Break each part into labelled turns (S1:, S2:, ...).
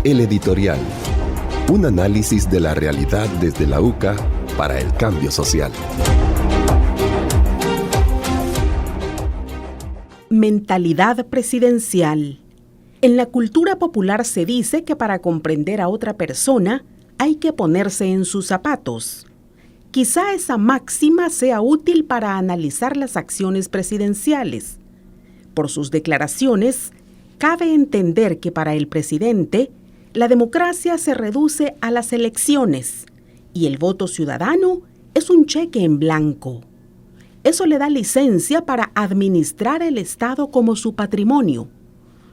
S1: El editorial. Un análisis de la realidad desde la UCA para el cambio social.
S2: Mentalidad presidencial. En la cultura popular se dice que para comprender a otra persona hay que ponerse en sus zapatos. Quizá esa máxima sea útil para analizar las acciones presidenciales. Por sus declaraciones, cabe entender que para el presidente, la democracia se reduce a las elecciones y el voto ciudadano es un cheque en blanco. Eso le da licencia para administrar el Estado como su patrimonio.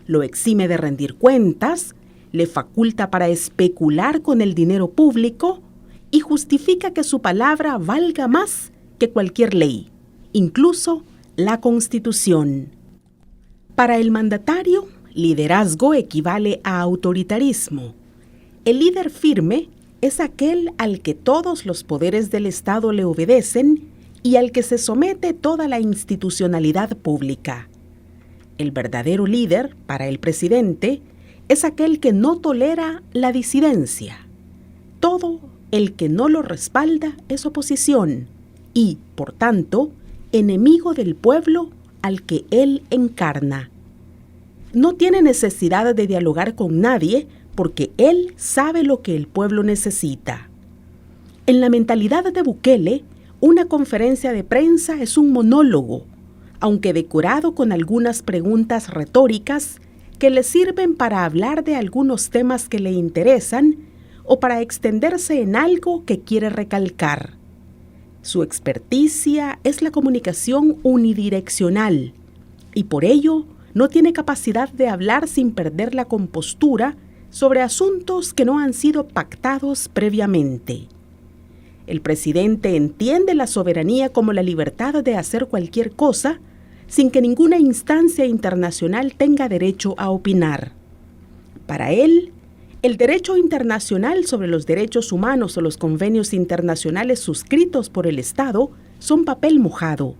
S2: Lo exime de rendir cuentas, le faculta para especular con el dinero público y justifica que su palabra valga más que cualquier ley, incluso la Constitución. Para el mandatario, liderazgo equivale a autoritarismo. El líder firme es aquel al que todos los poderes del Estado le obedecen y al que se somete toda la institucionalidad pública. El verdadero líder, para el presidente, es aquel que no tolera la disidencia. Todo el que no lo respalda es oposición y, por tanto, enemigo del pueblo al que él encarna. No tiene necesidad de dialogar con nadie porque él sabe lo que el pueblo necesita. En la mentalidad de Bukele, una conferencia de prensa es un monólogo, aunque decorado con algunas preguntas retóricas que le sirven para hablar de algunos temas que le interesan o para extenderse en algo que quiere recalcar. Su experticia es la comunicación unidireccional y por ello no tiene capacidad de hablar sin perder la compostura sobre asuntos que no han sido pactados previamente. El presidente entiende la soberanía como la libertad de hacer cualquier cosa sin que ninguna instancia internacional tenga derecho a opinar. Para él, el derecho internacional sobre los derechos humanos o los convenios internacionales suscritos por el Estado son papel mojado.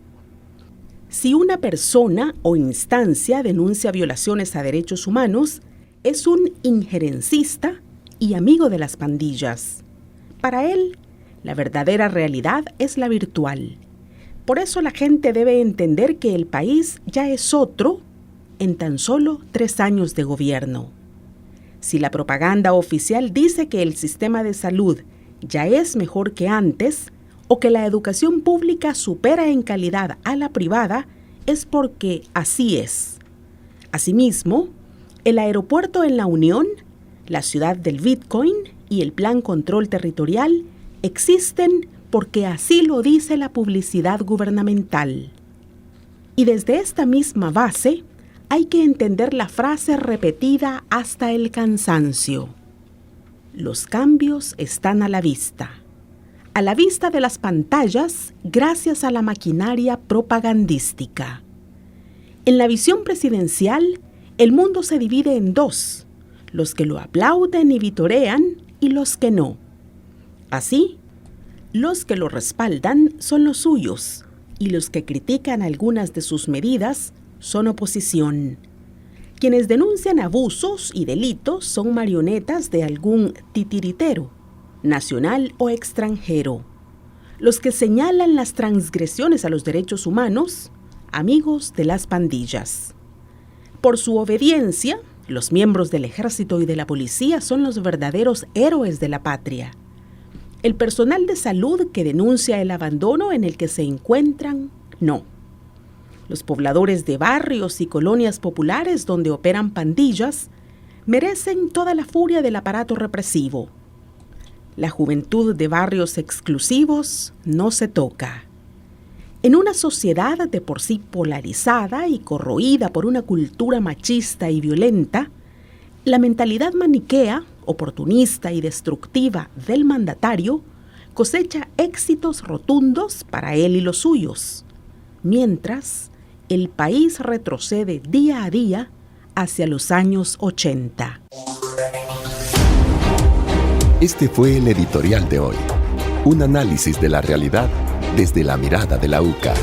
S2: Si una persona o instancia denuncia violaciones a derechos humanos, es un injerencista y amigo de las pandillas. Para él, la verdadera realidad es la virtual. Por eso la gente debe entender que el país ya es otro en tan solo 3 años de gobierno. Si la propaganda oficial dice que el sistema de salud ya es mejor que antes o que la educación pública supera en calidad a la privada, es porque así es. Asimismo, el aeropuerto en La Unión, la ciudad del Bitcoin y el Plan Control Territorial existen porque así lo dice la publicidad gubernamental. Y desde esta misma base, hay que entender la frase repetida hasta el cansancio. Los cambios están a la vista de las pantallas gracias a la maquinaria propagandística. En la visión presidencial, el mundo se divide en 2, los que lo aplauden y vitorean y los que no. Así, los que lo respaldan son los suyos y los que critican algunas de sus medidas son oposición. Quienes denuncian abusos y delitos son marionetas de algún titiritero, nacional o extranjero. Los que señalan las transgresiones a los derechos humanos, amigos de las pandillas. Por su obediencia, los miembros del ejército y de la policía son los verdaderos héroes de la patria. El personal de salud que denuncia el abandono en el que se encuentran, no. Los pobladores de barrios y colonias populares donde operan pandillas merecen toda la furia del aparato represivo. La juventud de barrios exclusivos no se toca. En una sociedad de por sí polarizada y corroída por una cultura machista y violenta, la mentalidad maniquea, oportunista y destructiva del mandatario cosecha éxitos rotundos para él y los suyos, mientras el país retrocede día a día hacia los años 80.
S1: Este fue el editorial de hoy. Un análisis de la realidad desde la mirada de la UCA.